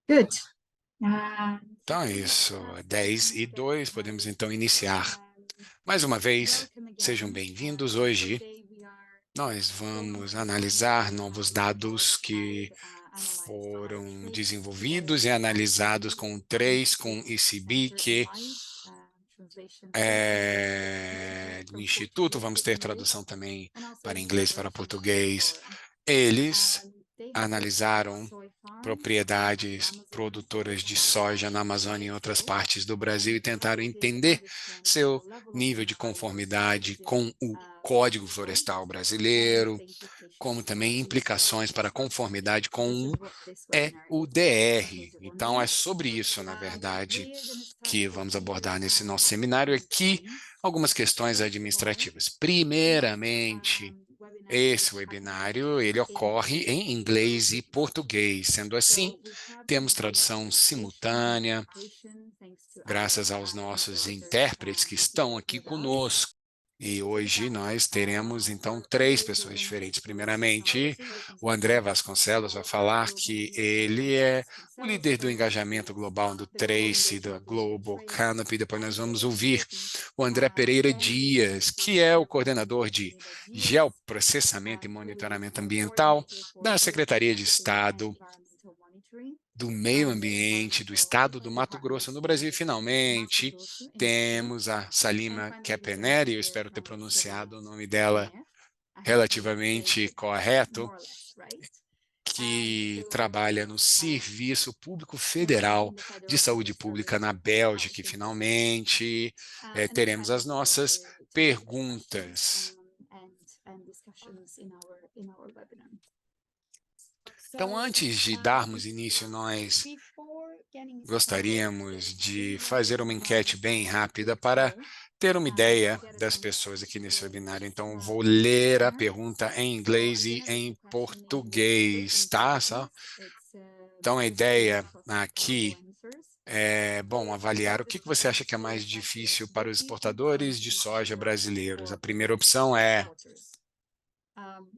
Good. Uh, Então é isso, 10:02, podemos então iniciar. Mais uma vez, Welcome sejam again. bem-vindos. So Hoje today we are nós going vamos to analisar novos analyze dados reports que analyzed by foram TRIS, desenvolvidos e analisados TRIS com o and 3, com o its ICB, Center in que Wise, translation from English to é Portuguese, do from Instituto. Portuguese Vamos to ter tradução English, também and also para inglês e para translation from português. foreign. Eles They have looked at analisaram soy farms in the propriedades Amazon, produtoras de Southwest, soja na Amazônia e em outras Brazil, partes do Brasil and e tentaram targeted to entender understand seu the level of nível de conformidade biodiversity com o within Código the Florestal sites and Brasileiro, the implications como for também implicações para deforestation. conformidade com This is o what this webinar is about, in EUDR. case you were Então, é wondering. sobre isso, na verdade, We are going to start que with vamos here abordar nesse nosso a seminário few aqui, points. algumas questões First of all, administrativas. this Primeiramente, webinar esse is happening webinário ele in ocorre English em and inglês e Portuguese. português. Sendo assim, So we have temos good tradução translation and simultânea, interpretation thanks to our graças aos nossos interpreters intérpretes que here estão aqui with us. conosco. E To the hoje panel. nós teremos, então, três Firstly, we're pessoas going to diferentes. introduce our Primeiramente, two o André witnesses. Vasconcelos vai falar We're going to que hear from ele André é o Vasconcelos líder do first. engajamento He's global do the Global Trace, da Engagement Lead for Global Trace Canopy. Depois nós and vamos Global ouvir Canopy. o André Pereira Then we're going to hear Dias, from que é o André coordenador de Pereira Dias, geoprocessamento e who is monitoramento the ambiental coordinator for da Secretaria de geoprocessing and Estado environmental monitoring do Meio the Ambiente do environmental Estado do Mato department Grosso, no in Brasil. E, the state of Mato finalmente, Grosso in Brazil. temos a And Salima finally, we're going to Kepeneri, eu hear espero ter from Salima pronunciado o nome dela Kepener. I hope I said relativamente it correto, more or less right. que trabalha no Serviço Público Works Federal in the de Federal Saúde Public Pública Service na Health Bélgica. E, in Belgium. finalmente, And then teremos as finally, we're going nossas to have questions perguntas. and discussions in our webinar. Então, So antes de darmos início, nós before getting started, gostaríamos we de wanted fazer to uma have enquete bem a quick rápida para poll ter uma to ideia get an das pessoas aqui nesse understanding webinário. Então, eu vou of the ler a webinar. pergunta em So inglês I'm e gonna read the em question in English português, and tá? Só. Portuguese. It's Então, a basically ideia possible aqui answers. é, bom, avaliar So o the que two você acha que é mais questions that is, difícil para what os do you think are exportadores de soja easier brasileiros. A for primeira Brazilian opção é exporters?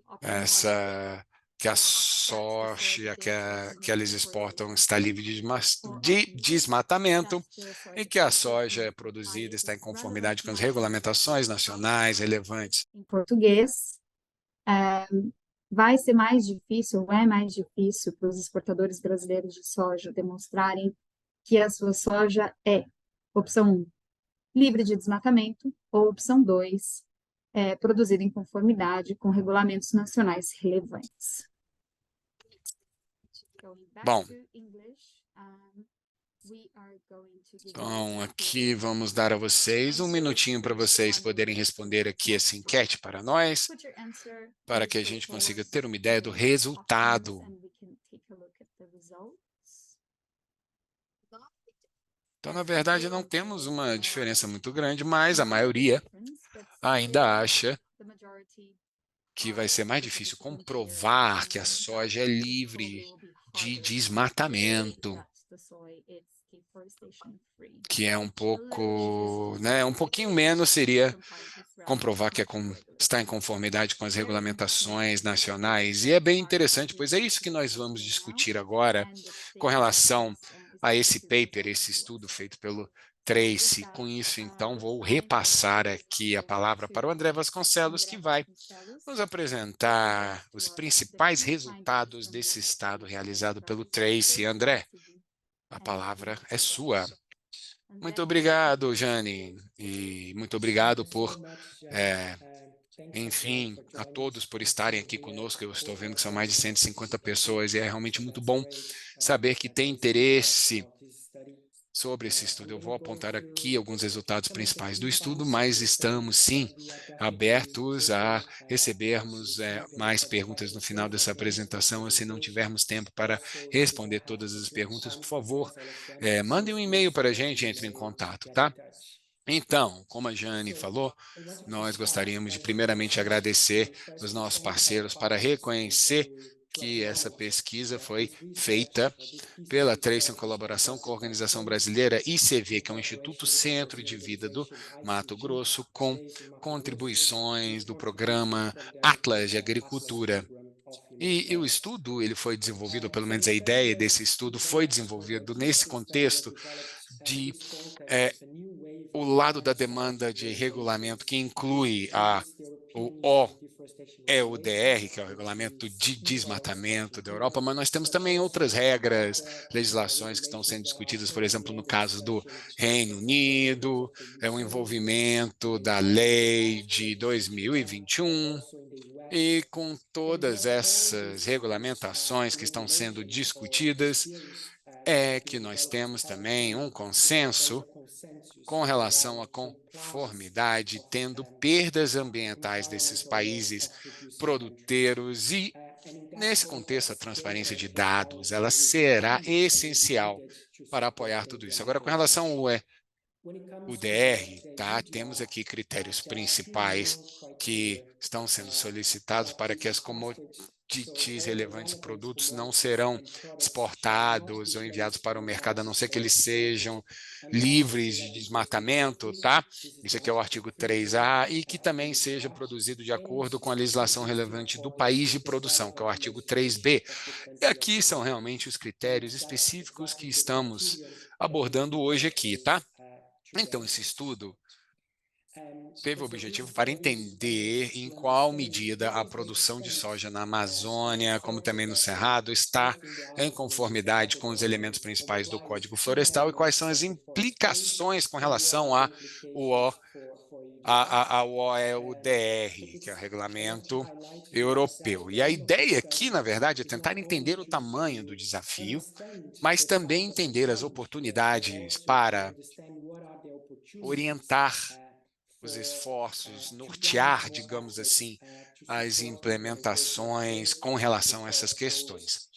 Option one, essa que a that's the soy soja that they export to que make eles exportam está deforestation. livre de Or de option two, desmatamento that's the soy e that que they a export to soja comply produzida está with em relevant conformidade com as national regulamentações regulations. nacionais relevantes. Em português, é, vai ser mais difícil, ou é mais difícil para os exportadores brasileiros de soja demonstrarem que a sua soja é, opção um, livre de desmatamento, ou opção 2, produzida em conformidade com regulamentos nacionais relevantes. Bom, então aqui vamos dar a vocês um minutinho para vocês poderem responder aqui essa enquete para nós, para que a gente consiga ter uma ideia do resultado. Então, na verdade, não temos uma diferença muito grande, mas a maioria ainda acha que vai ser mais difícil comprovar que a soja é livre de desmatamento, que é um pouco, né, um pouquinho menos seria comprovar que está em conformidade com as regulamentações nacionais. E é bem interessante, pois é isso que nós vamos discutir agora com relação a esse paper, esse estudo feito pelo Trace. Com isso, então, vou repassar aqui a palavra para o André Vasconcelos, que vai nos apresentar os principais resultados desse estudo realizado pelo Trace. André, a palavra é sua. Muito obrigado, Jane, e muito obrigado por, enfim, a todos por estarem aqui conosco. Eu estou vendo que são mais de 150 pessoas e é realmente muito bom saber que tem interesse sobre esse estudo. Eu vou apontar aqui alguns resultados principais do estudo, mas estamos, sim, abertos a recebermos mais perguntas no final dessa apresentação. Se não tivermos tempo para responder todas as perguntas, por favor, mandem um e-mail para a gente, entre em contato, tá? Então, como a Jane falou, nós gostaríamos de primeiramente agradecer os nossos parceiros para reconhecer que essa pesquisa foi feita pela Trace em colaboração com a Organização Brasileira ICV, que é o Instituto Centro de Vida do Mato Grosso, com contribuições do programa Atlas de Agricultura. E o estudo ele foi desenvolvido, ou pelo menos a ideia desse estudo foi desenvolvido nesse contexto de o lado da demanda de regulamento que inclui o EUDR, que é o Regulamento de Desmatamento da Europa, mas nós temos também outras regras, legislações que estão sendo discutidas, por exemplo, no caso do Reino Unido, o envolvimento da lei de 2021, e com todas essas regulamentações que estão sendo discutidas, é que nós temos também um consenso com relação à conformidade, tendo perdas ambientais desses países produtores e, nesse contexto, a transparência de dados, ela será essencial para apoiar tudo isso. Agora, com relação ao UDR, tá? Temos aqui critérios principais que estão sendo solicitados para que as commodities relevantes e produtos não serão exportados ou enviados para o mercado, a não ser que eles sejam livres de desmatamento, tá? Isso aqui é o artigo 3A, e que também seja produzido de acordo com a legislação relevante do país de produção, que é o artigo 3B. E aqui são realmente os critérios específicos que estamos abordando hoje aqui, tá? Então, esse estudo teve o objetivo para entender em qual medida a produção de soja na Amazônia, como também no Cerrado, está em conformidade com os elementos principais do Código Florestal e quais são as implicações com relação ao OEUDR, que é o Regulamento Europeu. E a ideia aqui, na verdade, é tentar entender o tamanho do desafio, mas também entender as oportunidades para orientar os esforços, nortear, digamos assim, as implementações com relação a essas questões.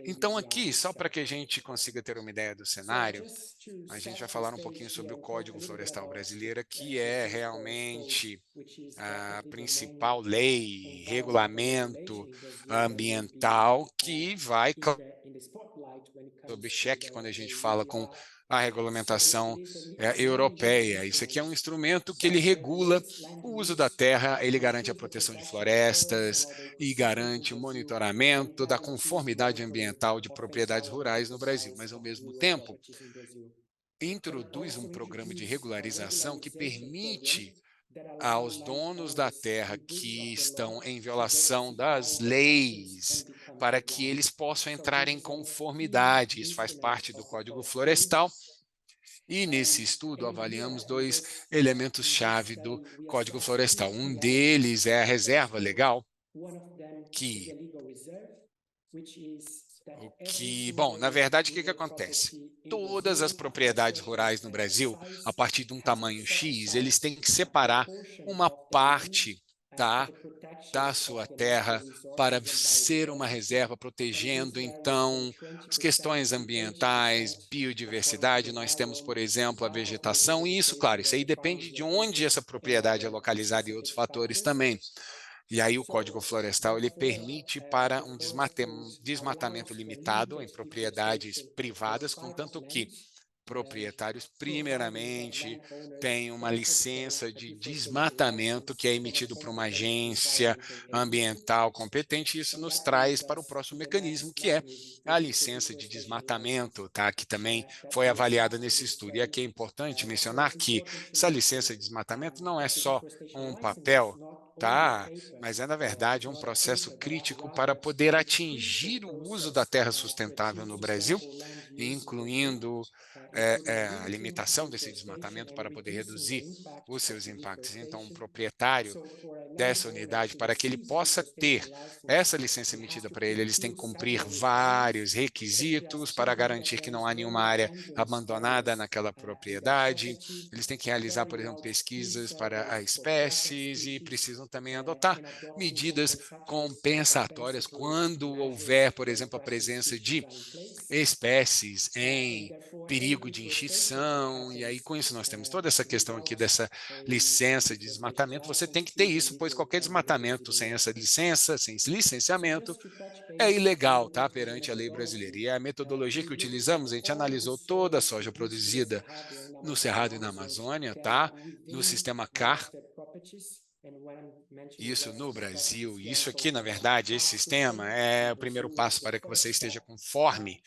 Então, aqui, só para que a gente consiga ter uma ideia do cenário, a gente vai falar um pouquinho sobre o Código Florestal Brasileiro, que é realmente a principal lei, regulamento ambiental que vai sob cheque quando a gente fala com a regulamentação europeia. Isso aqui é um instrumento que ele regula o uso da terra, ele garante a proteção de florestas e garante o monitoramento da conformidade ambiental de propriedades rurais no Brasil, mas, ao mesmo tempo, introduz um programa de regularização que permite aos donos da terra que estão em violação das leis, para que eles possam entrar em conformidade. Isso faz parte do Código Florestal. E nesse estudo avaliamos dois elementos-chave do Código Florestal. Um deles é a reserva legal, que bom, na verdade, o que acontece? Todas as propriedades rurais no Brasil, a partir de um tamanho X, eles têm que separar uma parte, tá, da sua terra para ser uma reserva, protegendo, então, as questões ambientais, biodiversidade. Nós temos, por exemplo, a vegetação, e isso, claro, isso aí depende de onde essa propriedade é localizada e outros fatores também. E aí o Código Florestal ele permite para um desmatamento limitado em propriedades privadas, contanto que proprietários, primeiramente, têm uma licença de desmatamento que é emitido por uma agência ambiental competente. Isso nos traz para o próximo mecanismo, que é a licença de desmatamento, tá? Que também foi avaliada nesse estudo. E aqui é importante mencionar que essa licença de desmatamento não é só um papel, tá? Mas é, na verdade, um processo crítico para poder atingir o uso da terra sustentável no Brasil, incluindo a limitação desse desmatamento para poder reduzir os seus impactos. Então, um proprietário dessa unidade, para que ele possa ter essa licença emitida para ele, eles têm que cumprir vários requisitos para garantir que não há nenhuma área abandonada naquela propriedade. Eles têm que realizar, por exemplo, pesquisas para as espécies e precisam também adotar medidas compensatórias quando houver, por exemplo, a presença de espécies em perigo de extinção, e aí com isso nós temos toda essa questão aqui dessa licença de desmatamento. Você tem que ter isso, pois qualquer desmatamento sem essa licença, sem esse licenciamento, é ilegal, tá, perante a lei brasileira. E a metodologia que utilizamos, a gente analisou toda a soja produzida no Cerrado e na Amazônia, tá, no sistema CAR, isso no Brasil. Isso aqui, na verdade, esse sistema é o primeiro passo para que você esteja conforme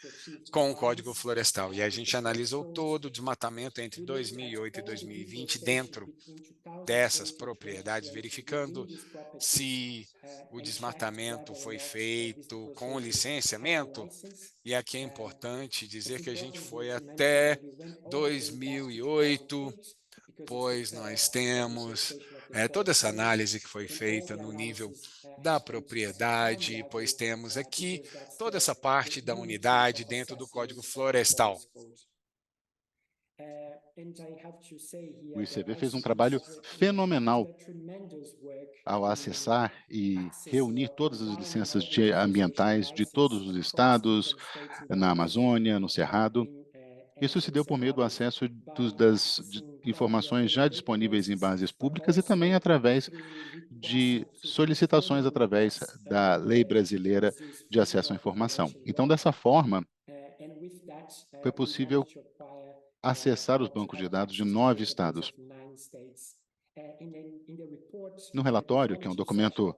com o Código Florestal. E a gente analisou todo o desmatamento entre 2008 e 2020 dentro dessas propriedades, verificando se o desmatamento foi feito com licenciamento. E aqui é importante dizer que a gente foi até 2008, pois nós temos toda essa análise que foi feita no nível da propriedade, pois temos aqui toda essa parte da unidade dentro do Código Florestal. O ICV fez um trabalho fenomenal ao acessar e reunir todas as licenças ambientais de todos os estados, na Amazônia, no Cerrado. Isso se deu por meio do acesso das informações já disponíveis em bases públicas e também através de solicitações através da Lei Brasileira de Acesso à Informação. Então, dessa forma, foi possível acessar os bancos de dados de 9 estados. No relatório, que é um documento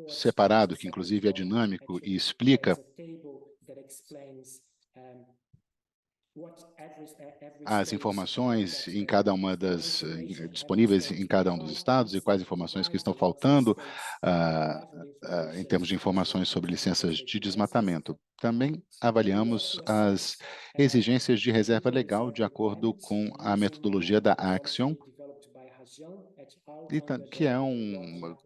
separado, que inclusive é dinâmico e explica as informações em cada uma disponíveis em cada um dos estados e quais informações que estão faltando em termos de informações sobre licenças de desmatamento. Também avaliamos as exigências de reserva legal de acordo com a metodologia da Axiom, que é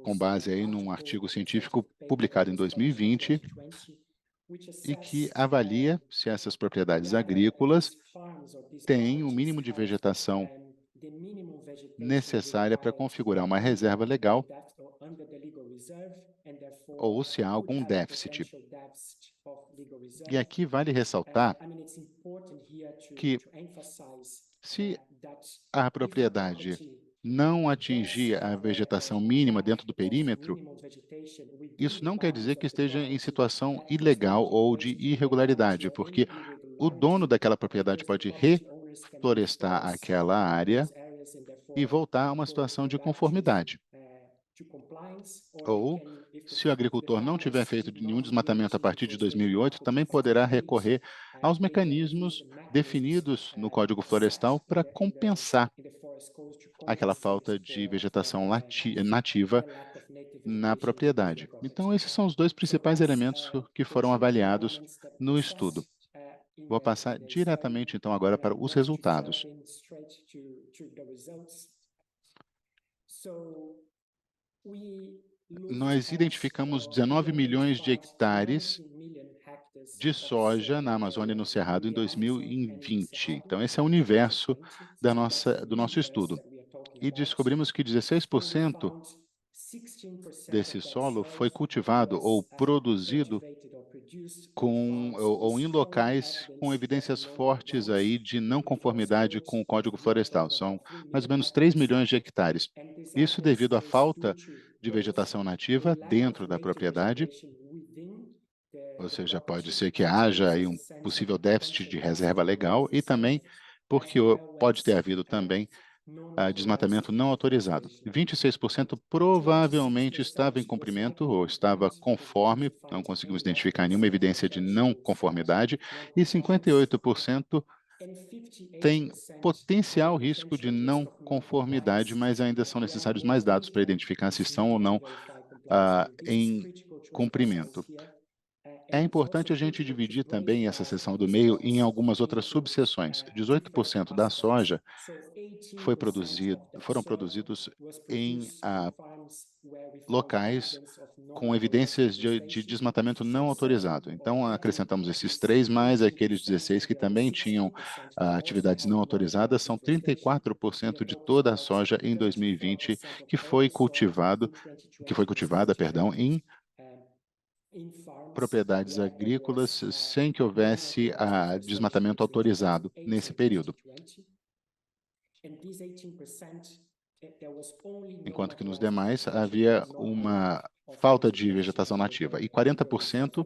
com base aí num artigo científico publicado em 2020 e que avalia se essas propriedades agrícolas têm o mínimo de vegetação necessária para configurar uma reserva legal ou se há algum déficit. E aqui vale ressaltar que se a propriedade não atingir a vegetação mínima dentro do perímetro, isso não quer dizer que esteja em situação ilegal ou de irregularidade, porque o dono daquela propriedade pode reflorestar aquela área e voltar a uma situação de conformidade. Ou, se o agricultor não tiver feito nenhum desmatamento a partir de 2008, também poderá recorrer aos mecanismos definidos no Código Florestal para compensar aquela falta de vegetação nativa na propriedade. Então, esses são os dois principais elementos que foram avaliados no estudo. Vou passar diretamente, então, agora para os resultados. Nós identificamos 19 milhões de hectares de soja na Amazônia e no Cerrado em 2020. Então, esse é o universo do nosso estudo. E descobrimos que 16% desse solo foi cultivado ou produzido ou em locais com evidências fortes aí de não conformidade com o Código Florestal. São mais ou menos 3 milhões de hectares. Isso devido à falta de vegetação nativa dentro da propriedade, ou seja, pode ser que haja aí um possível déficit de reserva legal e também porque pode ter havido também desmatamento não autorizado. 26% provavelmente estava em cumprimento ou estava conforme, não conseguimos identificar nenhuma evidência de não conformidade, e 58% tem potencial risco de não conformidade, mas ainda são necessários mais dados para identificar se estão ou não em cumprimento. É importante a gente dividir também essa seção do meio em algumas outras subseções. 18% da soja foram produzidos em locais com evidências de desmatamento não autorizado. Então, acrescentamos esses 3, mais aqueles 16 que também tinham atividades não autorizadas, são 34% de toda a soja em 2020 que foi cultivada, em propriedades agrícolas sem que houvesse desmatamento autorizado nesse período. Enquanto que nos demais havia uma falta de vegetação nativa. E 40%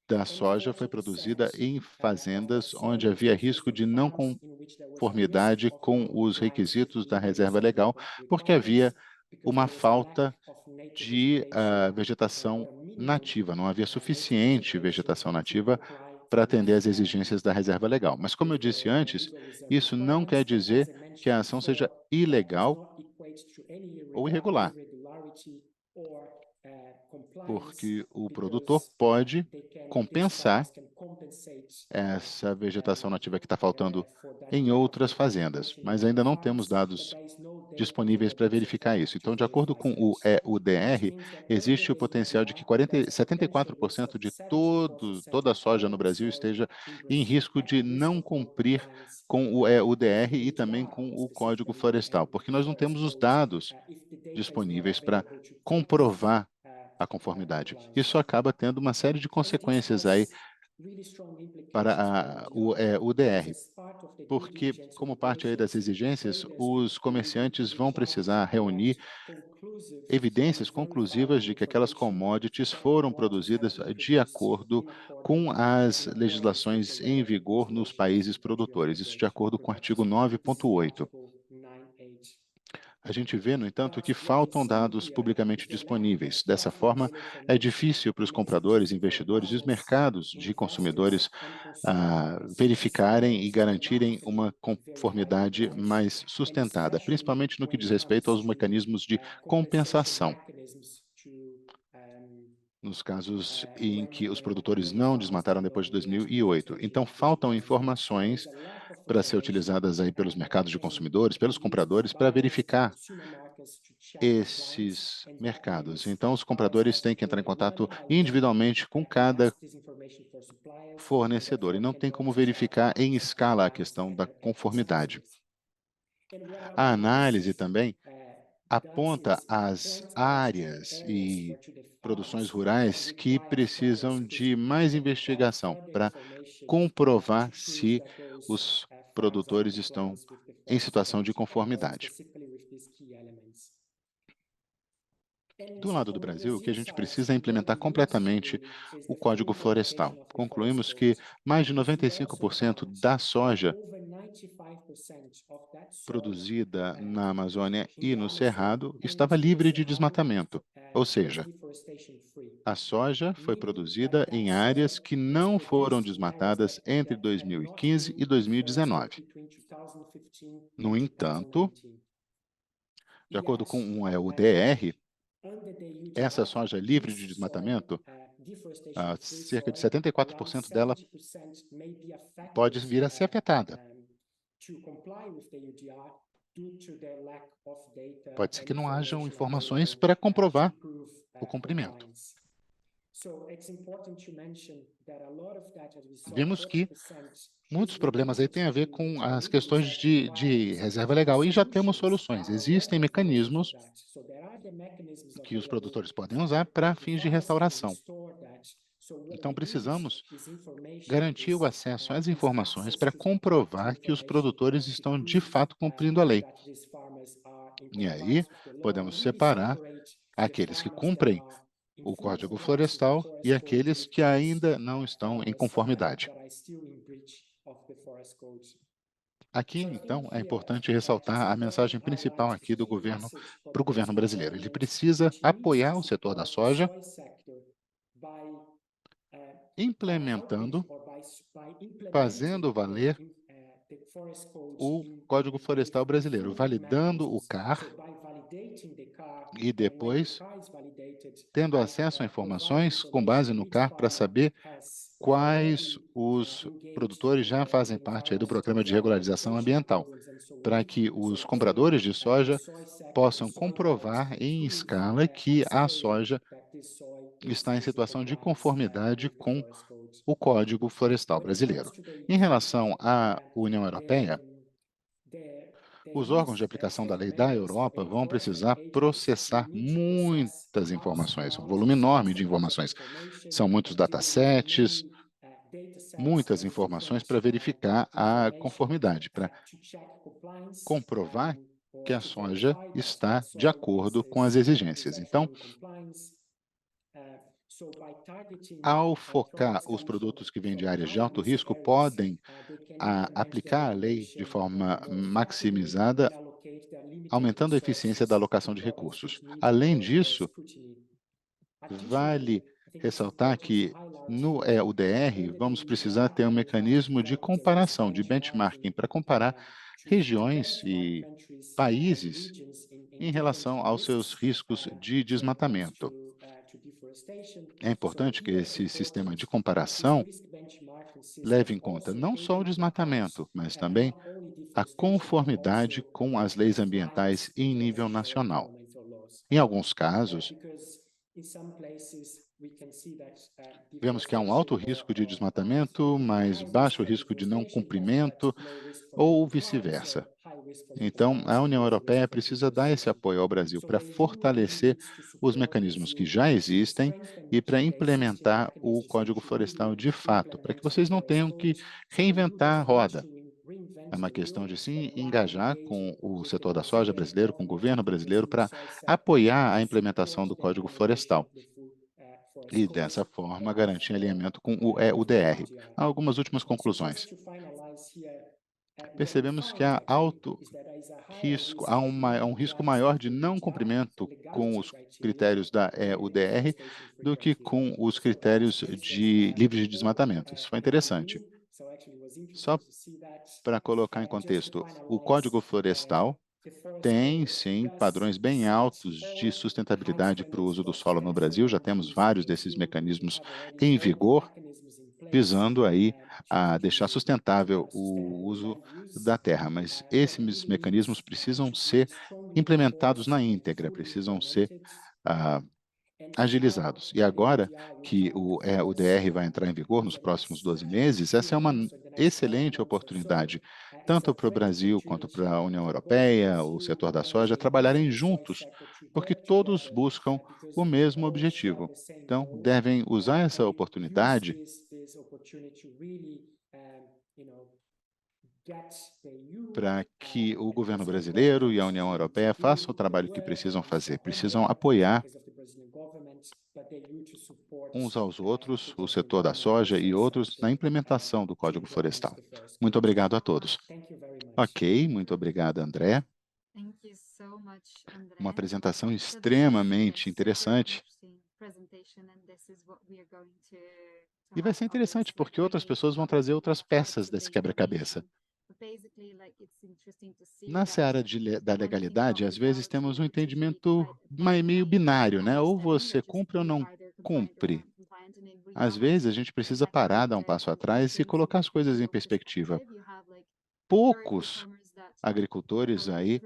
da soja foi produzida em fazendas onde havia risco de não conformidade com os requisitos da reserva legal, porque havia uma falta de vegetação nativa, não havia suficiente vegetação nativa para atender às exigências da reserva legal. Mas, como eu disse antes, isso não quer dizer que a ação seja ilegal ou irregular, porque o produtor pode compensar essa vegetação nativa que está faltando em outras fazendas, mas ainda não temos dados disponíveis para verificar isso. Então, de acordo com o EUDR, existe o potencial de que 74% de toda a soja no Brasil esteja em risco de não cumprir com o EUDR e também com o Código Florestal, porque nós não temos os dados disponíveis para comprovar a conformidade. Isso acaba tendo uma série de consequências aí para o UDR, porque, como parte aí das exigências, os comerciantes vão precisar reunir evidências conclusivas de que aquelas commodities foram produzidas de acordo com as legislações em vigor nos países produtores, isso de acordo com o artigo 9.8. A gente vê, no entanto, que faltam dados publicamente disponíveis. Dessa forma, é difícil para os compradores, investidores e os mercados de consumidores verificarem e garantirem uma conformidade mais sustentada, principalmente no que diz respeito aos mecanismos de compensação, nos casos em que os produtores não desmataram depois de 2008. Então, faltam informações para ser utilizadas aí pelos mercados de consumidores, pelos compradores, para verificar esses mercados. Então, os compradores têm que entrar em contato individualmente com cada fornecedor e não tem como verificar em escala a questão da conformidade. A análise também aponta as áreas e produções rurais que precisam de mais investigação para comprovar se os produtores estão em situação de conformidade. Do lado do Brasil, o que a gente precisa é implementar completamente o Código Florestal. Concluímos que mais de 95% da soja produzida na Amazônia e no Cerrado estava livre de desmatamento, ou seja, a soja foi produzida em áreas que não foram desmatadas entre 2015 e 2019. No entanto, de acordo com o DR, essa soja livre de desmatamento, cerca de 74% dela pode vir a ser afetada. Pode ser que não hajam informações para comprovar o cumprimento. Vimos que muitos problemas aí têm a ver com as questões de reserva legal e já temos soluções. Existem mecanismos que os produtores podem usar para fins de restauração. Então, precisamos garantir o acesso às informações para comprovar que os produtores estão, de fato, cumprindo a lei. E aí, podemos separar aqueles que cumprem o Código Florestal e aqueles que ainda não estão em conformidade. Aqui, então, é importante ressaltar a mensagem principal aqui do governo para o governo brasileiro. Ele precisa apoiar o setor da soja, implementando, fazendo valer o Código Florestal brasileiro, validando o CAR e depois tendo acesso a informações com base no CAR para saber quais os produtores já fazem parte aí do programa de regularização ambiental, para que os compradores de soja possam comprovar em escala que a soja está em situação de conformidade com o Código Florestal brasileiro. Em relação à União Europeia, os órgãos de aplicação da lei da Europa vão precisar processar muitas informações, um volume enorme de informações. São muitos datasets, muitas informações para verificar a conformidade, para comprovar que a soja está de acordo com as exigências. Então, ao focar os produtos que vêm de áreas de alto risco, podem aplicar a lei de forma maximizada aumentando a eficiência da alocação de recursos. Além disso, vale ressaltar que no EUDR vamos precisar ter um mecanismo de comparação, de benchmarking, para comparar regiões e países em relação aos seus riscos de desmatamento. É importante que esse sistema de comparação leve em conta não só o desmatamento, mas também a conformidade com as leis ambientais em nível nacional. Em alguns casos, vemos que há um alto risco de desmatamento, mas baixo risco de não cumprimento, ou vice-versa. Então, a União Europeia precisa dar esse apoio ao Brasil para fortalecer os mecanismos que já existem e para implementar o Código Florestal de fato, para que vocês não tenham que reinventar a roda. É uma questão de se engajar com o setor da soja brasileiro, com o governo brasileiro, para apoiar a implementação do Código Florestal e, dessa forma, garantir alinhamento com o EUDR. Há algumas últimas conclusões. Percebemos que há alto risco, há um risco maior de não cumprimento com os critérios da EUDR do que com os critérios de livre de desmatamento. Isso foi interessante. Só para colocar em contexto, o Código Florestal tem, sim, padrões bem altos de sustentabilidade para o uso do solo no Brasil. Já temos vários desses mecanismos em vigor, visando aí a deixar sustentável o uso da terra. Mas esses mecanismos precisam ser implementados na íntegra, precisam ser agilizados. E agora que o DR vai entrar em vigor nos próximos 12 meses, essa é uma excelente oportunidade, tanto para o Brasil quanto para a União Europeia, o setor da soja, trabalharem juntos, porque todos buscam o mesmo objetivo. Então, devem usar essa oportunidade para que o governo brasileiro e a União Europeia façam o trabalho que precisam fazer. Precisam apoiar uns aos outros, o setor da soja e outros, na implementação do Código Florestal. Muito obrigado a todos. Ok, muito obrigado, André. Uma apresentação extremamente interessante. E vai ser interessante porque outras pessoas vão trazer outras peças desse quebra-cabeça. Na seara da legalidade, às vezes temos um entendimento meio binário, né? Ou você cumpre ou não cumpre. Às vezes, a gente precisa parar, dar um passo atrás e colocar as coisas em perspectiva. Poucos agricultores aí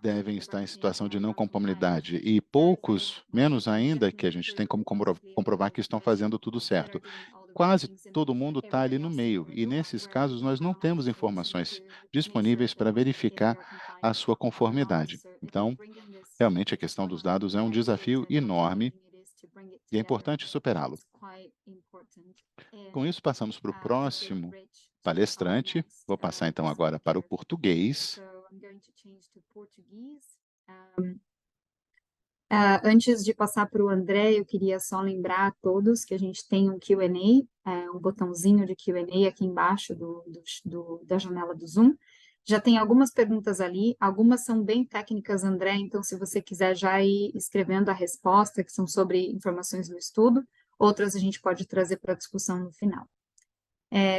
devem estar em situação de não conformidade e poucos, menos ainda, que a gente tem como comprovar que estão fazendo tudo certo. Quase todo mundo está ali no meio, e nesses casos nós não temos informações disponíveis para verificar a sua conformidade. Então, realmente a questão dos dados é um desafio enorme e é importante superá-lo. Com isso, passamos para o próximo palestrante. Vou passar então agora para o português. Antes de passar para o André, eu queria só lembrar a todos que a gente tem um Q&A, um botãozinho de Q&A aqui embaixo da janela do Zoom. Já tem algumas perguntas ali, algumas são bem técnicas, André, então se você quiser já ir escrevendo a resposta, que são sobre informações do estudo, outras a gente pode trazer para discussão no final.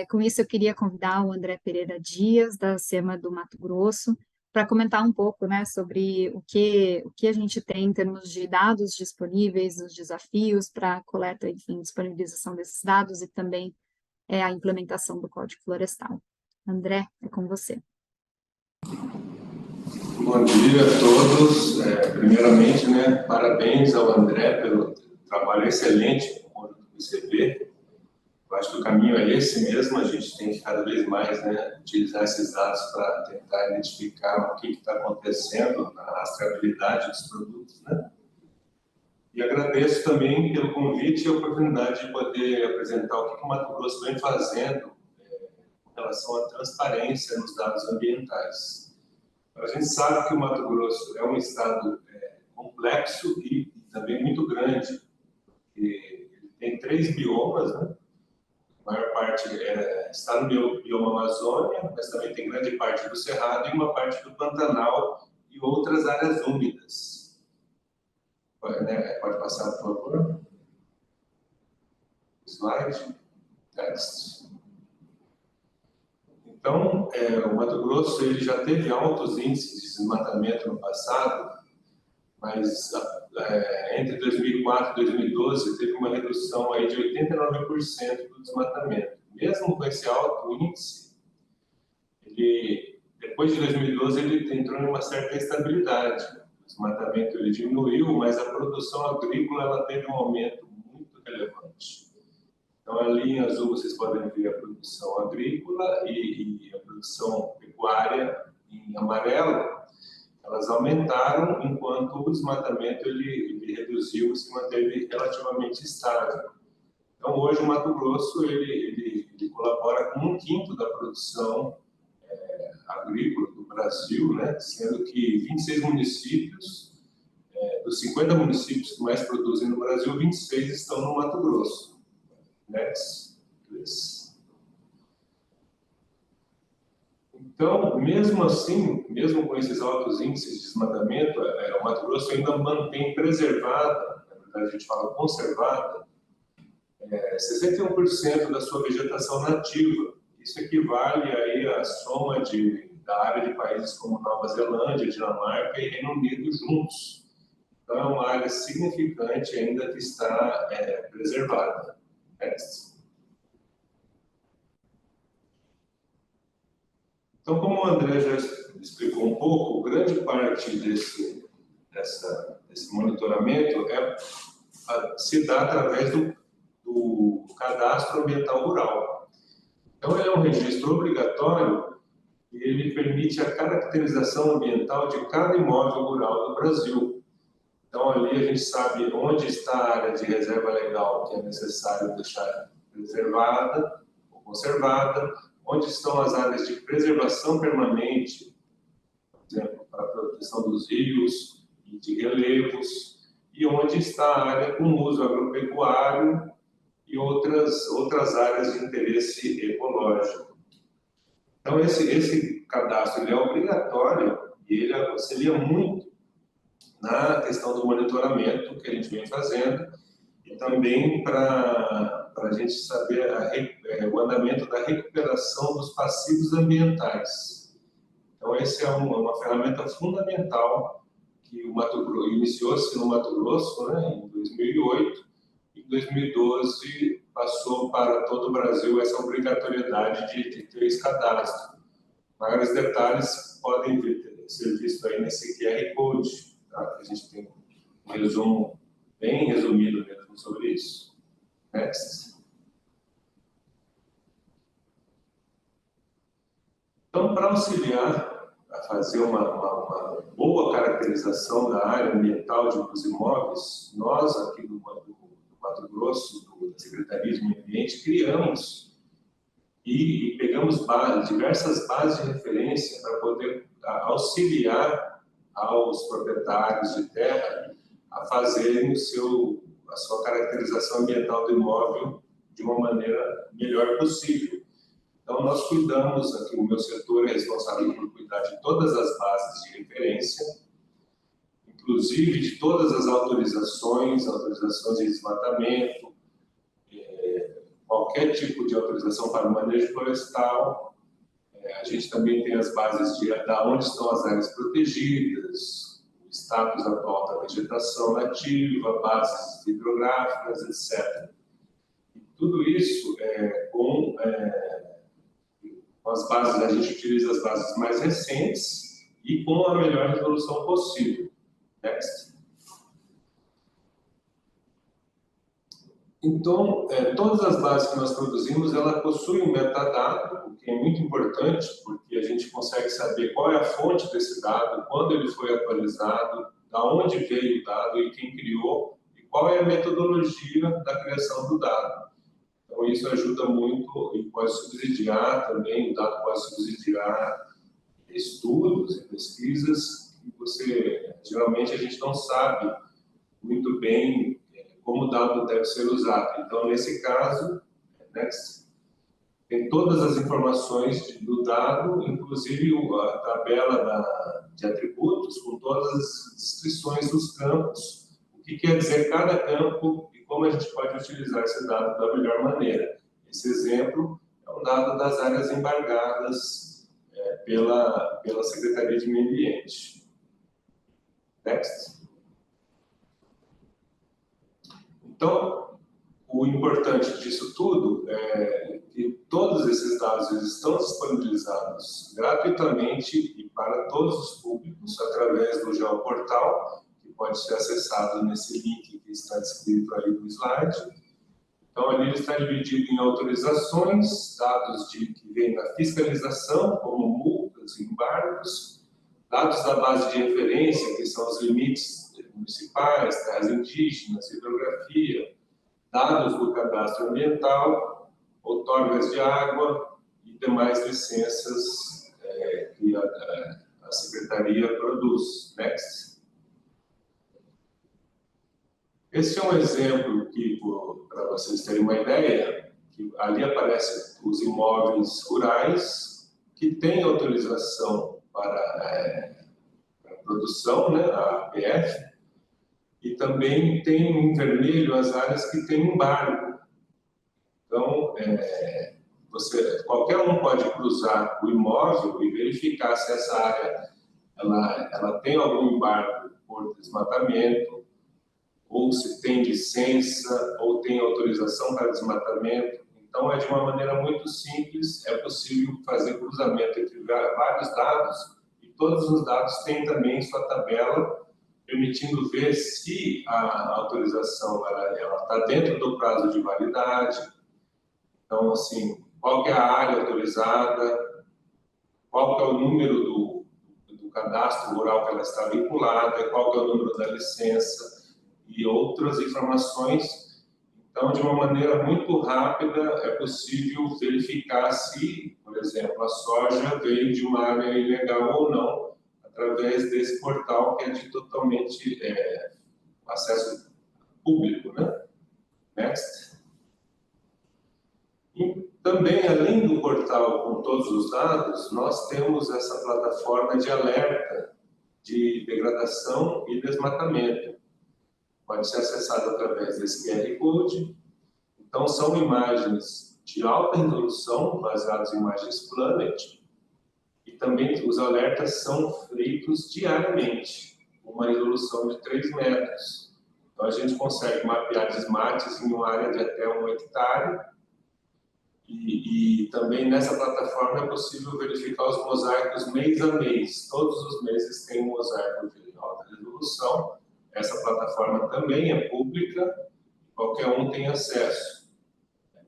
Com isso, eu queria convidar o André Pereira Dias, da SEMA do Mato Grosso, para comentar um pouco, né, sobre o que a gente tem em termos de dados disponíveis, os desafios para a coleta, enfim, disponibilização desses dados e também a implementação do Código Florestal. André, é com você. Bom dia a todos. Primeiramente, né, parabéns ao André pelo trabalho excelente com o ICP. Eu acho que o caminho é esse mesmo, a gente tem que cada vez mais, né, utilizar esses dados para tentar identificar o que está acontecendo na rastreabilidade dos produtos, né? E agradeço também pelo convite e a oportunidade de poder apresentar o que o Mato Grosso vem fazendo com relação à transparência nos dados ambientais. A gente sabe que o Mato Grosso é um estado complexo e também muito grande. Ele tem 3 biomas, né? maior parte está no bioma Amazônia, mas também tem grande parte do Cerrado e uma parte do Pantanal e outras áreas úmidas. Pode passar, por favor. Slide. Next. Então, o Mato Grosso ele já teve altos índices de desmatamento no passado, mas entre 2004 e 2012 teve uma redução aí de 89% do desmatamento. Mesmo com esse alto índice, depois de 2012 ele entrou em uma certa estabilidade. O desmatamento ele diminuiu, mas a produção agrícola ela teve um aumento muito relevante. Então, ali em azul vocês podem ver a produção agrícola e a produção pecuária em amarelo. Elas aumentaram enquanto o desmatamento ele reduziu e se manteve relativamente estável. Então, hoje o Mato Grosso ele colabora com 1/5 da produção agrícola do Brasil, né? Sendo que 26 municípios, dos 50 municípios que mais produzem no Brasil, 26 estão no Mato Grosso. Next, please. Então, mesmo assim, mesmo com esses altos índices de desmatamento, o Mato Grosso ainda mantém preservada, na verdade a gente fala conservada, 61% da sua vegetação nativa. Isso equivale aí à soma da área de países como Nova Zelândia, Dinamarca e Reino Unido juntos. Então, é uma área significante ainda que está preservada. Next. Então, como o André já explicou um pouco, grande parte desse monitoramento se dá através do Cadastro Ambiental Rural. Então, ele é um registro obrigatório e ele permite a caracterização ambiental de cada imóvel rural do Brasil. Então, ali a gente sabe onde está a área de reserva legal que é necessário deixar preservada ou conservada, onde estão as áreas de preservação permanente, por exemplo, para a proteção dos rios e de relevos, e onde está a área com uso agropecuário e outras áreas de interesse ecológico. Então, esse cadastro ele é obrigatório e ele auxilia muito na questão do monitoramento que a gente vem fazendo e também para a gente saber o andamento da recuperação dos passivos ambientais. Então, essa é uma ferramenta fundamental que o Mato Grosso iniciou-se no Mato Grosso, né, em 2008, e em 2012 passou para todo o Brasil essa obrigatoriedade de ter esse cadastro. Maiores detalhes podem ser vistos aí nesse QR Code. Tá? A gente tem um resumo bem resumido mesmo sobre isso. Next. Então, para auxiliar a fazer uma boa caracterização da área ambiental dos imóveis, nós aqui do Mato Grosso, da Secretaria de Meio Ambiente, criamos e pegamos diversas bases de referência para poder auxiliar aos proprietários de terra a fazerem a sua caracterização ambiental do imóvel de uma maneira melhor possível. Então, nós cuidamos aqui, o meu setor é responsável por cuidar de todas as bases de referência, inclusive de todas as autorizações de desmatamento, qualquer tipo de autorização para o manejo florestal. A gente também tem as bases de onde estão as áreas protegidas, o status atual da vegetação nativa, bases hidrográficas, etc. E tudo isso com as bases, a gente utiliza as bases mais recentes e com a melhor resolução possível. Next. Então, todas as bases que nós produzimos, ela possui um metadado, o que é muito importante, porque a gente consegue saber qual é a fonte desse dado, quando ele foi atualizado, da onde veio o dado e quem criou, e qual é a metodologia da criação do dado. Então, isso ajuda muito e pode subsidiar também, o dado pode subsidiar estudos e pesquisas que geralmente a gente não sabe muito bem como o dado deve ser usado. Então, nesse caso, next, tem todas as informações do dado, inclusive a tabela de atributos, com todas as descrições dos campos, o que quer dizer cada campo e como a gente pode utilizar esse dado da melhor maneira. Esse exemplo é um dado das áreas embargadas pela Secretaria de Meio Ambiente. Next. Então, o importante disso tudo é que todos esses dados eles estão disponibilizados gratuitamente e para todos os públicos através do Geoportal, que pode ser acessado nesse link que está descrito aí no slide. Então, ali ele está dividido em autorizações, dados que vêm da fiscalização, como multas e embargos, dados da base de referência, que são os limites municipais, terras indígenas, hidrografia, dados do cadastro ambiental, outorgas de água e demais licenças que a Secretaria produz. Next. Esse é um exemplo que, para vocês terem uma ideia, que ali aparecem os imóveis rurais que têm autorização para produção, né, a APF, e também tem em vermelho as áreas que têm embargo. Então, qualquer um pode cruzar o imóvel e verificar se essa área ela tem algum embargo por desmatamento, ou se tem licença, ou tem autorização para desmatamento. Então, de uma maneira muito simples, é possível fazer cruzamento entre vários dados, e todos os dados têm também sua tabela, permitindo ver se a autorização está dentro do prazo de validade. Então, assim, qual que é a área autorizada, qual que é o número do cadastro rural que ela está vinculada, qual que é o número da licença, e outras informações. Então, de uma maneira muito rápida, é possível verificar se, por exemplo, a soja veio de uma área ilegal ou não, através desse portal que é de totalmente acesso público, né? Next. E também, além do portal com todos os dados, nós temos essa plataforma de alerta de degradação e desmatamento. Pode ser acessado através desse QR Code. Então, são imagens de alta resolução, baseadas em imagens Planet, e também os alertas são feitos diariamente, com uma resolução de 3 metros. Então, a gente consegue mapear desmates em uma área de até 1 hectare, e também nessa plataforma é possível verificar os mosaicos mês a mês. Todos os meses tem um mosaico de alta resolução. Essa plataforma também é pública, qualquer um tem acesso.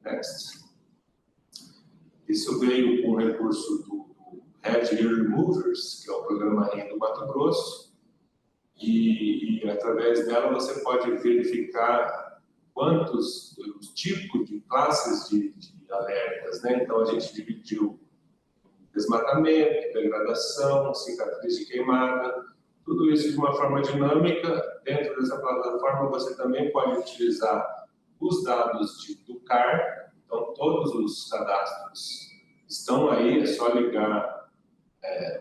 Next. Isso veio com o recurso do Red Ear Movers, que é o programa REN do Mato Grosso, e através dela você pode verificar quantos tipos de classes de alertas, né? Então a gente dividiu desmatamento, degradação, cicatriz de queimada, tudo isso de uma forma dinâmica. Dentro dessa plataforma você também pode utilizar os dados do CAR, então todos os cadastros estão aí, é só ligar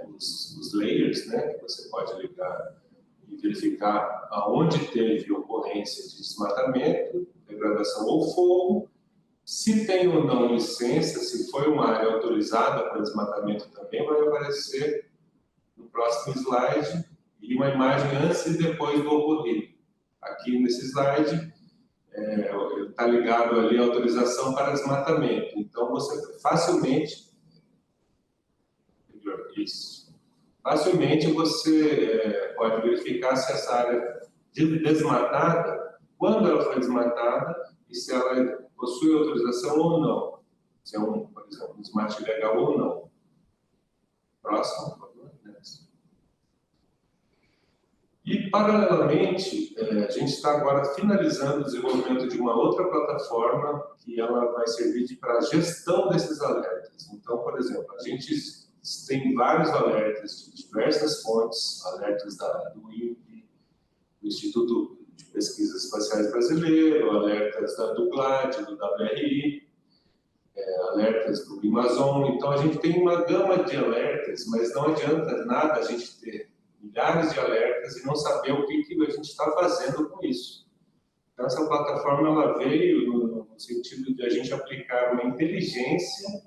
os layers, né, que você pode ligar e verificar aonde teve ocorrência de desmatamento, degradação ou fogo, se tem ou não licença, se foi uma área autorizada para desmatamento também vai aparecer no próximo slide, e uma imagem antes e depois do ocorrido. Aqui nesse slide está ligado ali a autorização para desmatamento. Então você facilmente você pode verificar se essa área desmatada, quando ela foi desmatada e se ela possui autorização ou não. Se é por exemplo, um desmate ilegal ou não. Próximo, por favor. E, paralelamente, a gente está agora finalizando o desenvolvimento de uma outra plataforma que ela vai servir para a gestão desses alertas. Então, por exemplo, a gente tem vários alertas de diversas fontes, alertas do INPE, do Instituto de Pesquisas Espaciais Brasileiro, alertas do GLAD, do WRI, alertas do Amazon. Então, a gente tem uma gama de alertas, mas não adianta nada a gente ter milhares de alertas e não saber o que a gente está fazendo com isso. Então, essa plataforma ela veio no sentido de a gente aplicar uma inteligência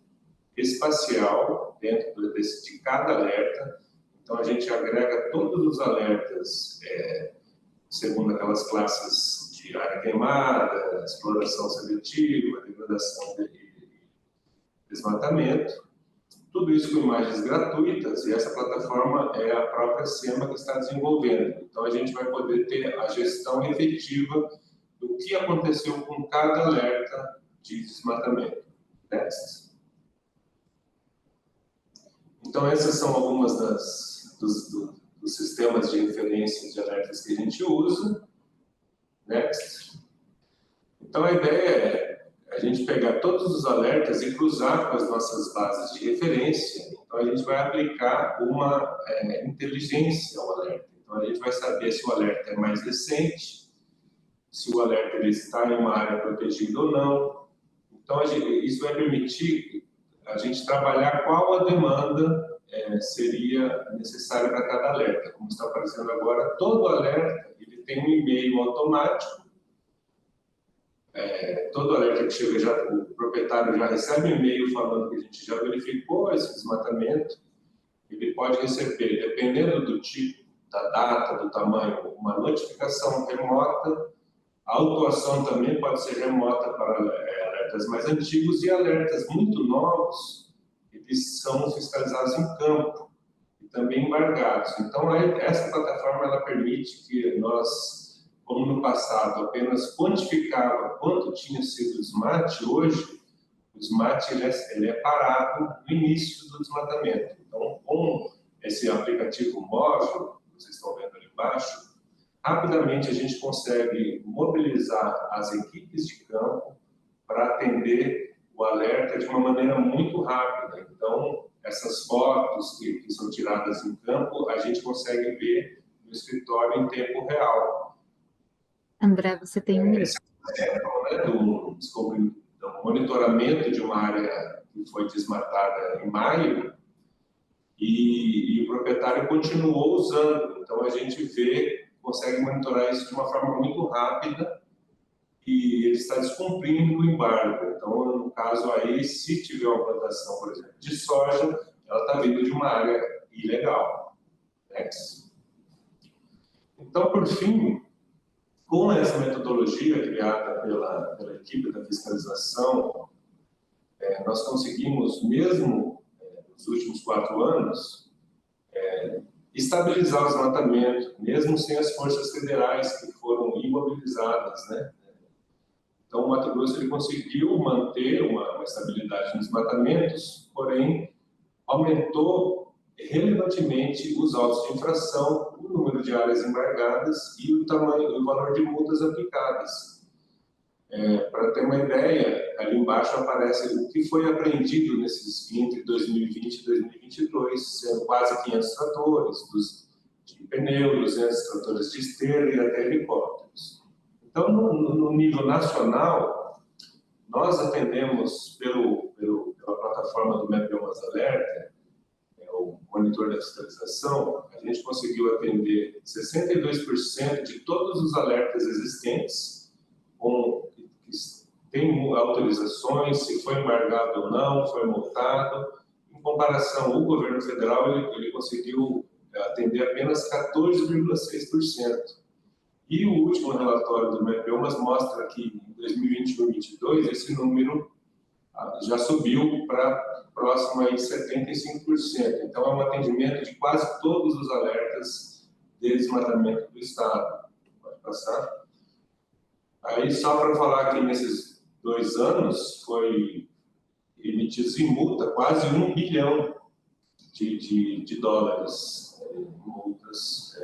espacial dentro de cada alerta. Então, a gente agrega todos os alertas segundo aquelas classes de área queimada, exploração seletiva, degradação e desmatamento. Tudo isso com imagens gratuitas, e essa plataforma é a própria SEMA que está desenvolvendo. Então, a gente vai poder ter a gestão efetiva do que aconteceu com cada alerta de desmatamento. Next. Então, essas são algumas dos sistemas de referência de alertas que a gente usa. Next. Então, a ideia é a gente pegar todos os alertas e cruzar com as nossas bases de referência. Então, a gente vai aplicar uma inteligência ao alerta. Então, a gente vai saber se o alerta é mais recente, se o alerta ele está em uma área protegida ou não. Então, isso vai permitir a gente trabalhar qual a demanda seria necessária para cada alerta. Como está aparecendo agora, todo alerta ele tem um e-mail automático. Todo alerta que chega, o proprietário já recebe um e-mail falando que a gente já verificou esse desmatamento. Ele pode receber, dependendo do tipo, da data, do tamanho, uma notificação remota. A autuação também pode ser remota para alertas mais antigos e alertas muito novos, eles são fiscalizados em campo e também embargados. Então, essa plataforma ela permite que nós, como no passado, apenas quantificava quanto tinha sido o desmate, hoje o desmate ele é parado no início do desmatamento. Então, com esse aplicativo móvel, que vocês estão vendo ali embaixo, rapidamente a gente consegue mobilizar as equipes de campo para atender o alerta de uma maneira muito rápida. Então, essas fotos que são tiradas em campo, a gente consegue ver no escritório em tempo real. André, você tem um minuto. Do monitoramento de uma área que foi desmatada em maio, e o proprietário continuou usando. Então, a gente consegue monitorar isso de uma forma muito rápida e ele está descumprindo o embargo. Então, no caso aí, se tiver uma plantação, por exemplo, de soja, ela está vindo de uma área ilegal. Next. Então, por fim, com essa metodologia criada pela equipe da fiscalização, nós conseguimos, mesmo nos últimos 4 anos, estabilizar o desmatamento, mesmo sem as forças federais que foram imobilizadas, né? Então, o Mato Grosso ele conseguiu manter uma estabilidade nos desmatamentos, porém, aumentou relevantemente os autos de infração, o número de áreas embargadas e o valor de multas aplicadas. Para ter uma ideia, ali embaixo aparece o que foi apreendido entre 2020 e 2022, sendo quase 500 tratores, de pneu, 200 tratores de esteira e até helicópteros. Então, no nível nacional, nós atendemos pela plataforma do MapBiomas Alerta, o monitor da fiscalização, a gente conseguiu atender 62% de todos os alertas existentes, que tem autorizações, se foi embargado ou não, foi multado. Em comparação, o governo federal ele conseguiu atender apenas 14,6%. E o último relatório do MapBiomas mostra que em 2021 e 2022 esse número já subiu para próximo aí de 75%. Então, é um atendimento de quase todos os alertas de desmatamento do Estado. Pode passar. Aí, só para falar que nesses 2 anos foi emitido em multa quase 1 bilhão de dólares em multas,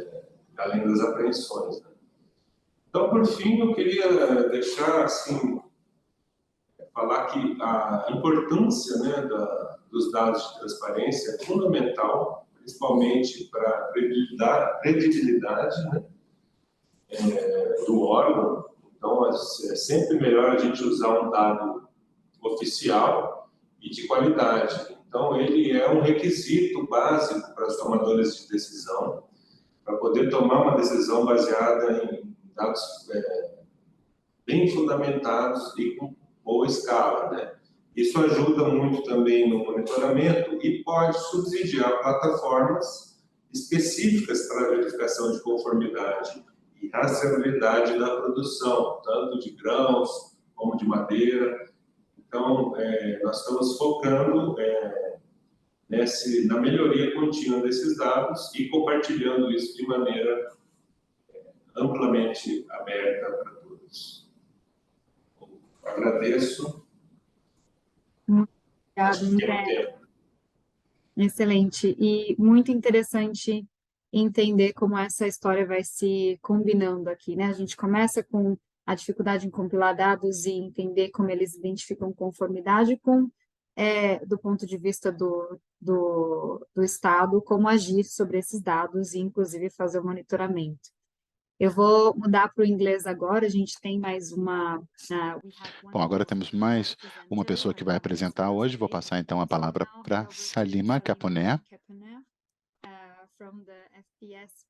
além das apreensões. Né? Então, por fim, eu queria deixar, assim, falar que a importância, né, dos dados de transparência é fundamental, principalmente para a credibilidade, né, do órgão. Então, é sempre melhor a gente usar um dado oficial e de qualidade. Então, ele é um requisito básico para os tomadores de decisão, para poder tomar uma decisão baseada em dados bem fundamentados e com boa escala, né? Isso ajuda muito também no monitoramento e pode subsidiar plataformas específicas para a verificação de conformidade e rastreabilidade da produção, tanto de grãos como de madeira. Então, nós estamos focando na melhoria contínua desses dados e compartilhando isso de maneira amplamente aberta para todos. Agradeço. Obrigada, André. Excelente. E muito interessante entender como essa história vai se combinando aqui, né? A gente começa com a dificuldade em compilar dados e entender como eles identificam conformidade do ponto de vista do Estado, como agir sobre esses dados e, inclusive, fazer o monitoramento. Eu vou mudar para o inglês agora, a gente tem mais uma... Bom, agora temos mais uma pessoa que vai apresentar hoje. Vou passar, então, a palavra para Salima Caponé,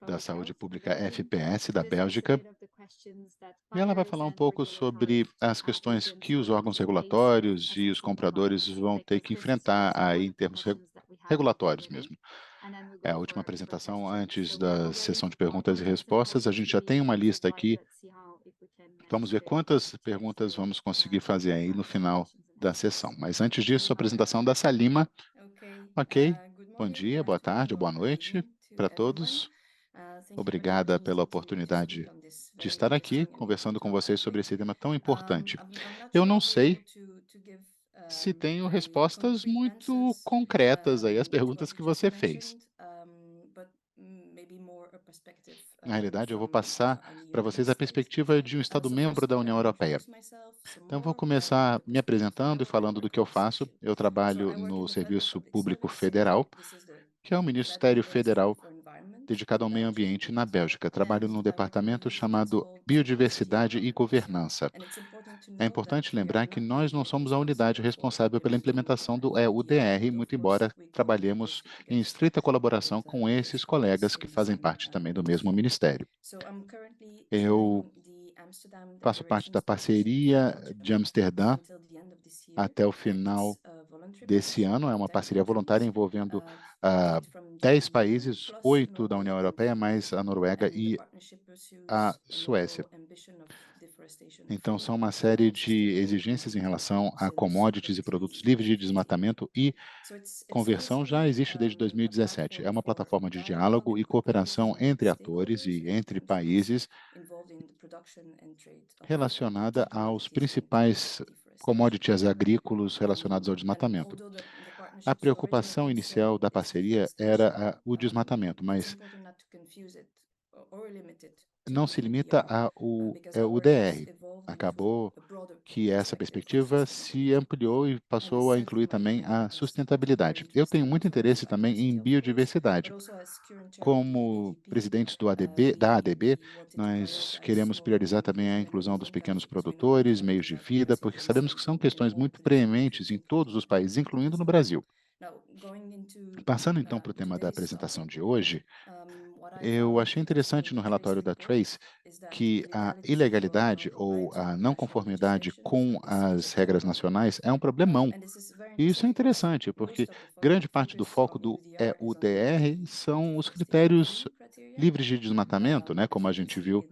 da Saúde Pública FPS da Bélgica. E ela vai falar um pouco sobre as questões que os órgãos regulatórios e os compradores vão ter que enfrentar aí em termos regulatórios mesmo. É a última apresentação antes da sessão de perguntas e respostas. A gente já tem uma lista aqui. Vamos ver quantas perguntas vamos conseguir fazer aí no final da sessão. Mas antes disso, a apresentação da Salima. Ok. Bom dia, boa tarde ou boa noite para todos. Obrigada pela oportunidade de estar aqui conversando com vocês sobre esse tema tão importante. Eu não sei se tenho respostas muito concretas aí às perguntas que você fez. Na realidade, eu vou passar para vocês a perspectiva de um Estado-membro da União Europeia. Então, vou começar me apresentando e falando do que eu faço. Eu trabalho no Serviço Público Federal, que é o Ministério Federal dedicado ao meio ambiente na Bélgica. Trabalho num departamento chamado Biodiversidade e Governança. É importante lembrar que nós não somos a unidade responsável pela implementação do EUDR, muito embora trabalhemos em estreita colaboração com esses colegas que fazem parte também do mesmo ministério. Eu faço parte da parceria de Amsterdã até o final desse ano. É uma parceria voluntária envolvendo 10 países, 8 da União Europeia, mais a Noruega e a Suécia. Então, são uma série de exigências em relação a commodities e produtos livres de desmatamento e conversão já existe desde 2017. É uma plataforma de diálogo e cooperação entre atores e entre países relacionada aos principais commodities agrícolas relacionados ao desmatamento. A preocupação inicial da parceria era o desmatamento, mas não se limita ao UDR. Acabou que essa perspectiva se ampliou e passou a incluir também a sustentabilidade. Eu tenho muito interesse também em biodiversidade. Como presidentes da ADB, nós queremos priorizar também a inclusão dos pequenos produtores, meios de vida, porque sabemos que são questões muito prementes em todos os países, incluindo no Brasil. Passando então para o tema da apresentação de hoje, eu achei interessante no relatório da Trace que a ilegalidade ou a não conformidade com as regras nacionais é um problemão. E isso é interessante, porque grande parte do foco do EUDR são os critérios livres de desmatamento, né, como a gente viu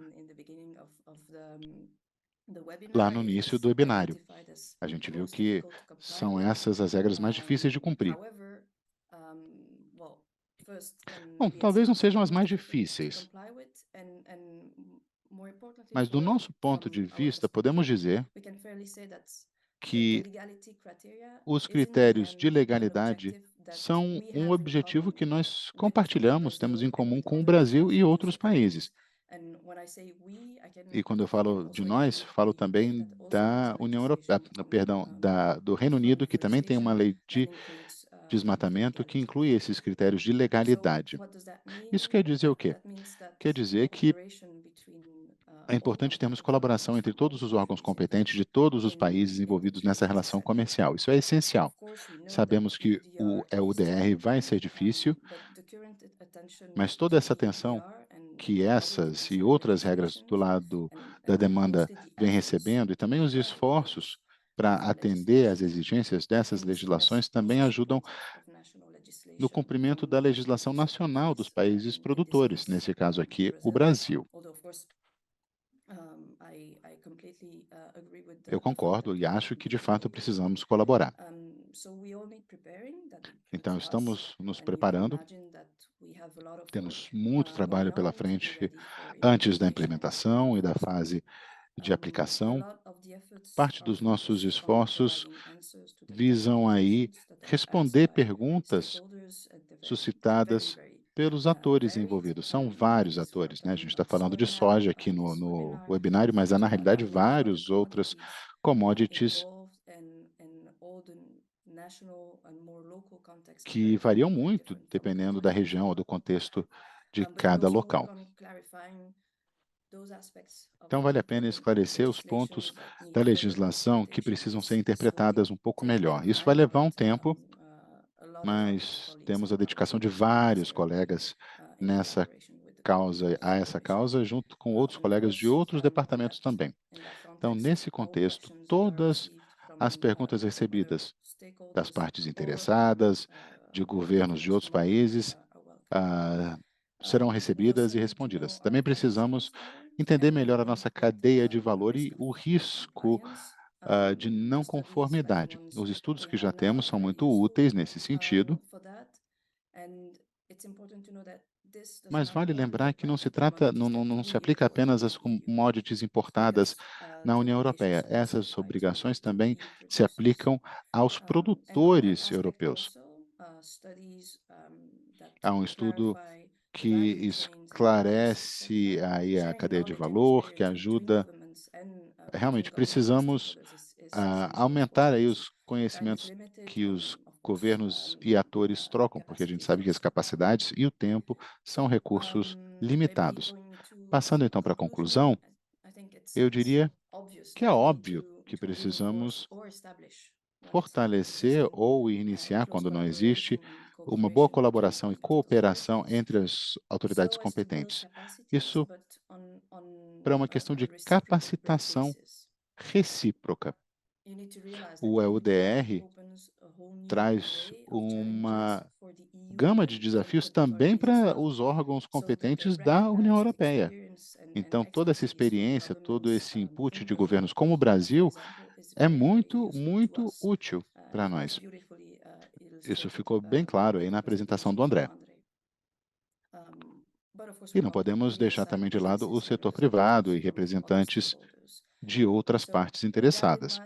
lá no início do webinário. A gente viu que são essas as regras mais difíceis de cumprir. Bom, talvez não sejam as mais difíceis, mas do nosso ponto de vista, podemos dizer que os critérios de legalidade são um objetivo que nós compartilhamos, temos em comum com o Brasil e outros países. E quando eu falo de nós, falo também da União Europeia, perdão, do Reino Unido, que também tem uma lei de desmatamento que inclui esses critérios de legalidade. Isso quer dizer o quê? Quer dizer que é importante termos colaboração entre todos os órgãos competentes de todos os países envolvidos nessa relação comercial. Isso é essencial. Sabemos que o EUDR vai ser difícil, mas toda essa atenção que essas e outras regras do lado da demanda vêm recebendo, e também os esforços para atender às exigências dessas legislações também ajudam no cumprimento da legislação nacional dos países produtores, nesse caso aqui, o Brasil. Eu concordo e acho que, de fato, precisamos colaborar. Então, estamos nos preparando, temos muito trabalho pela frente antes da implementação e da fase de aplicação. Parte dos nossos esforços visam aí responder perguntas suscitadas pelos atores envolvidos. São vários atores, né? A gente está falando de soja aqui no webinário, mas há, na realidade, vários outros commodities que variam muito, dependendo da região ou do contexto de cada local. Então, vale a pena esclarecer os pontos da legislação que precisam ser interpretadas um pouco melhor. Isso vai levar um tempo, mas temos a dedicação de vários colegas a essa causa, junto com outros colegas de outros departamentos também. Então, nesse contexto, todas as perguntas recebidas das partes interessadas, de governos de outros países, serão recebidas e respondidas. Também precisamos entender melhor a nossa cadeia de valor e o risco de não conformidade. Os estudos que já temos são muito úteis nesse sentido, mas vale lembrar que não se trata, não se aplica apenas às commodities importadas na União Europeia. Essas obrigações também se aplicam aos produtores europeus. Há um estudo que esclarece aí a cadeia de valor, que ajuda. Realmente precisamos aumentar aí os conhecimentos que os governos e atores trocam, porque a gente sabe que as capacidades e o tempo são recursos limitados. Passando então para a conclusão, eu diria que é óbvio que precisamos fortalecer ou iniciar, quando não existe, uma boa colaboração e cooperação entre as autoridades competentes. Isso para uma questão de capacitação recíproca. O EUDR traz uma gama de desafios também para os órgãos competentes da União Europeia. Então, toda essa experiência, todo esse input de governos como o Brasil é muito, muito útil para nós. Isso ficou bem claro aí na apresentação do André. E não podemos deixar também de lado o setor privado e representantes de outras partes interessadas.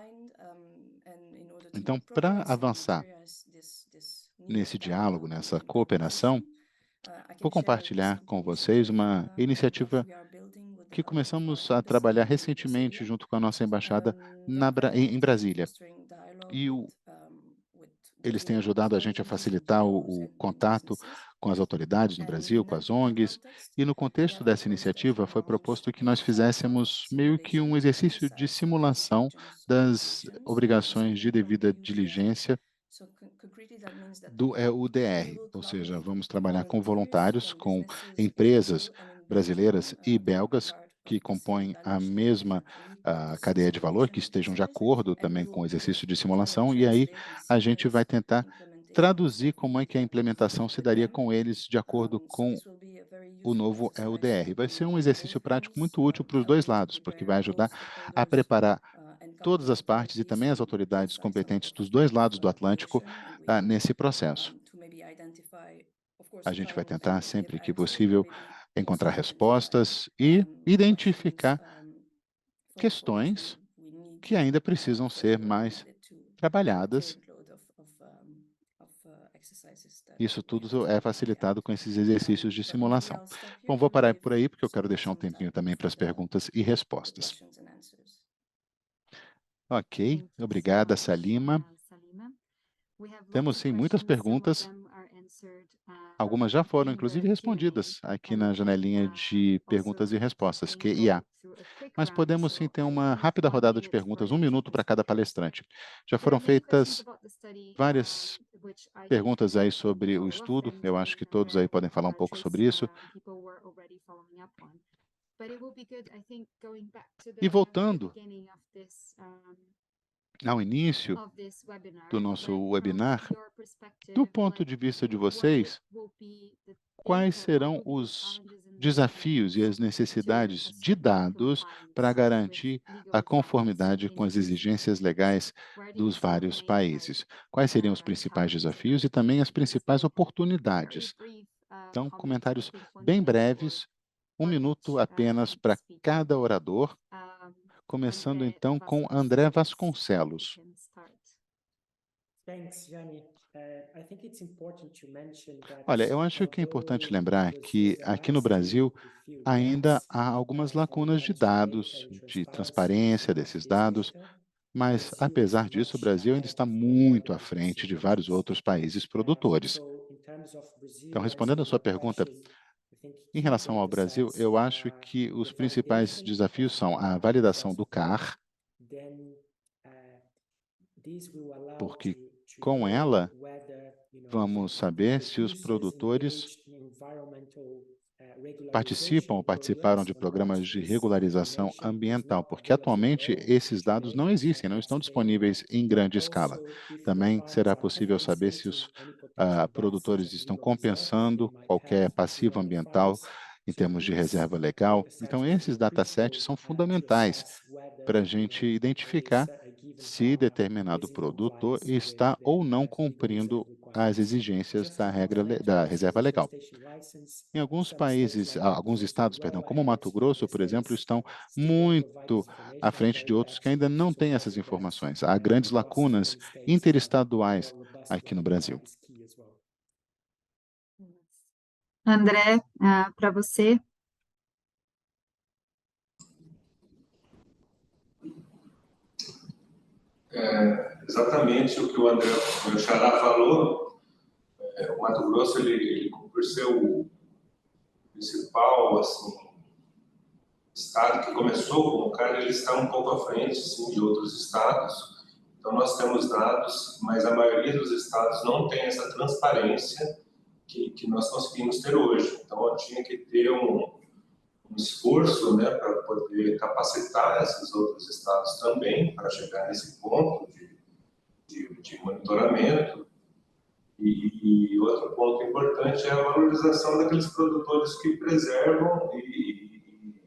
Então, para avançar nesse diálogo, nessa cooperação, vou compartilhar com vocês uma iniciativa que começamos a trabalhar recentemente junto com a nossa embaixada em Brasília. E eles têm ajudado a gente a facilitar o contato com as autoridades no Brasil, com as ONGs, e no contexto dessa iniciativa foi proposto que nós fizéssemos meio que um exercício de simulação das obrigações de devida diligência do EUDR, ou seja, vamos trabalhar com voluntários, com empresas brasileiras e belgas que compõem a mesma cadeia de valor, que estejam de acordo também com o exercício de simulação, e aí a gente vai tentar traduzir como é que a implementação se daria com eles de acordo com o novo EUDR. Vai ser um exercício prático muito útil para os dois lados, porque vai ajudar a preparar todas as partes e também as autoridades competentes dos dois lados do Atlântico nesse processo. A gente vai tentar, sempre que possível, encontrar respostas e identificar questões que ainda precisam ser mais trabalhadas. Isso tudo é facilitado com esses exercícios de simulação. Bom, vou parar por aí, porque eu quero deixar um tempinho também para as perguntas e respostas. Ok, obrigada, Salima. Temos, sim, muitas perguntas. Algumas já foram, inclusive, respondidas aqui na janelinha de perguntas e respostas, QIA. Mas podemos sim ter uma rápida rodada de perguntas, 1 minuto para cada palestrante. Já foram feitas várias perguntas aí sobre o estudo, eu acho que todos aí podem falar um pouco sobre isso. E voltando ao início do nosso webinar, do ponto de vista de vocês, quais serão os desafios e as necessidades de dados para garantir a conformidade com as exigências legais dos vários países? Quais seriam os principais desafios e também as principais oportunidades? Então, comentários bem breves, 1 minuto apenas para cada orador, começando então com André Vasconcelos. Olha, eu acho que é importante lembrar que aqui no Brasil ainda há algumas lacunas de dados, de transparência desses dados, mas apesar disso, o Brasil ainda está muito à frente de vários outros países produtores. Então, respondendo à sua pergunta, em relação ao Brasil, eu acho que os principais desafios são a validação do CAR, porque com ela vamos saber se os produtores participam ou participaram de programas de regularização ambiental, porque atualmente esses dados não existem, não estão disponíveis em grande escala. Também será possível saber se os produtores estão compensando qualquer passivo ambiental em termos de reserva legal. Então, esses datasets são fundamentais para a gente identificar se determinado produtor está ou não cumprindo as exigências da regra da reserva legal. Em alguns países, alguns estados, perdão, como Mato Grosso, por exemplo, estão muito à frente de outros que ainda não têm essas informações. Há grandes lacunas interestaduais aqui no Brasil. André, para você. Exatamente o que o André, o Xará falou. O Mato Grosso, ele por ser o principal assim, estado que começou como carne, ele está um pouco à frente sim, de outros estados. Então, nós temos dados, mas a maioria dos estados não tem essa transparência que nós conseguimos ter hoje. Então, eu tinha que ter um esforço, né, para poder capacitar esses outros estados também para chegar nesse ponto de monitoramento. E outro ponto importante é a valorização daqueles produtores que preservam e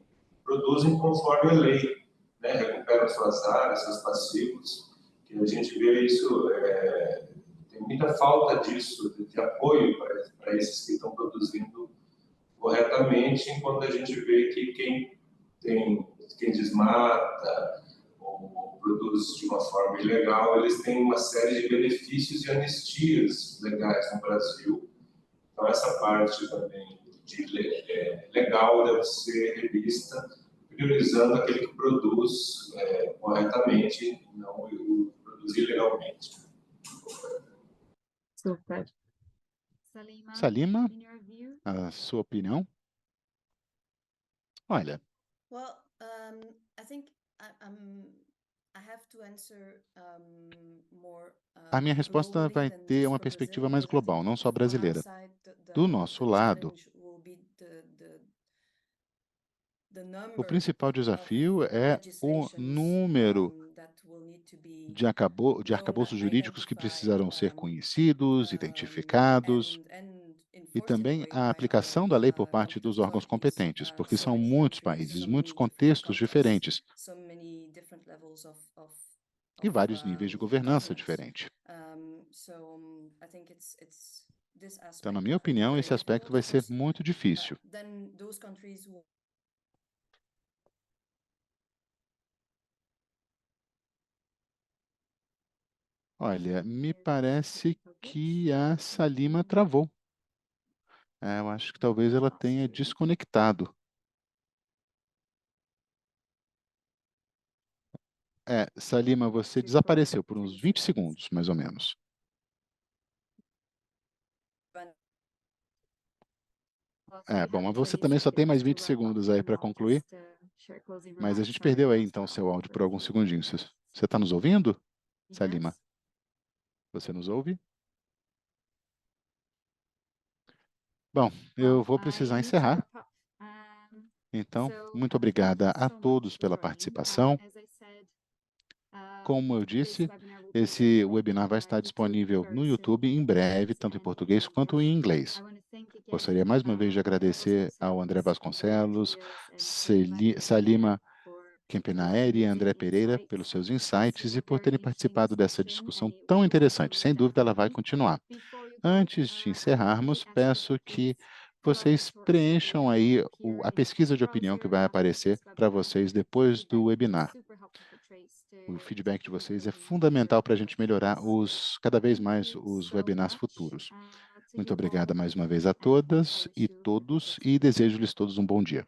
produzem conforme a lei, né? Recuperam suas áreas, seus passivos, que a gente vê isso, tem muita falta disso, de apoio para esses que estão produzindo corretamente, enquanto a gente vê que quem desmata ou produz de uma forma ilegal, eles têm uma série de benefícios e anistias legais no Brasil. Então, essa parte também legal deve ser revista, priorizando aquele que produz corretamente e não o produz ilegalmente. Super. Salima, a sua opinião? Olha, a minha resposta vai ter uma perspectiva mais global, não só brasileira. Do nosso lado, o principal desafio é o número de arcabouços jurídicos que precisarão ser conhecidos, identificados, e também a aplicação da lei por parte dos órgãos competentes, porque são muitos países, muitos contextos diferentes e vários níveis de governança diferentes. Então, na minha opinião, esse aspecto vai ser muito difícil. Olha, me parece que a Salima travou. Eu acho que talvez ela tenha desconectado. Salima, você desapareceu por uns 20 segundos, mais ou menos. Bom, mas você também só tem mais 20 segundos aí para concluir, mas a gente perdeu aí então o seu áudio por alguns segundinhos. Você está nos ouvindo, Salima? Você nos ouve? Bom, eu vou precisar encerrar. Então, muito obrigada a todos pela participação. Como eu disse, esse webinar vai estar disponível no YouTube em breve, tanto em português quanto em inglês. Gostaria mais uma vez de agradecer ao André Vasconcelos, Salima Kempenaeri e André Pereira pelos seus insights e por terem participado dessa discussão tão interessante. Sem dúvida, ela vai continuar. Antes de encerrarmos, peço que vocês preencham aí a pesquisa de opinião que vai aparecer para vocês depois do webinar. O feedback de vocês é fundamental para a gente melhorar cada vez mais os webinars futuros. Muito obrigada mais uma vez a todas e todos e desejo-lhes todos um bom dia.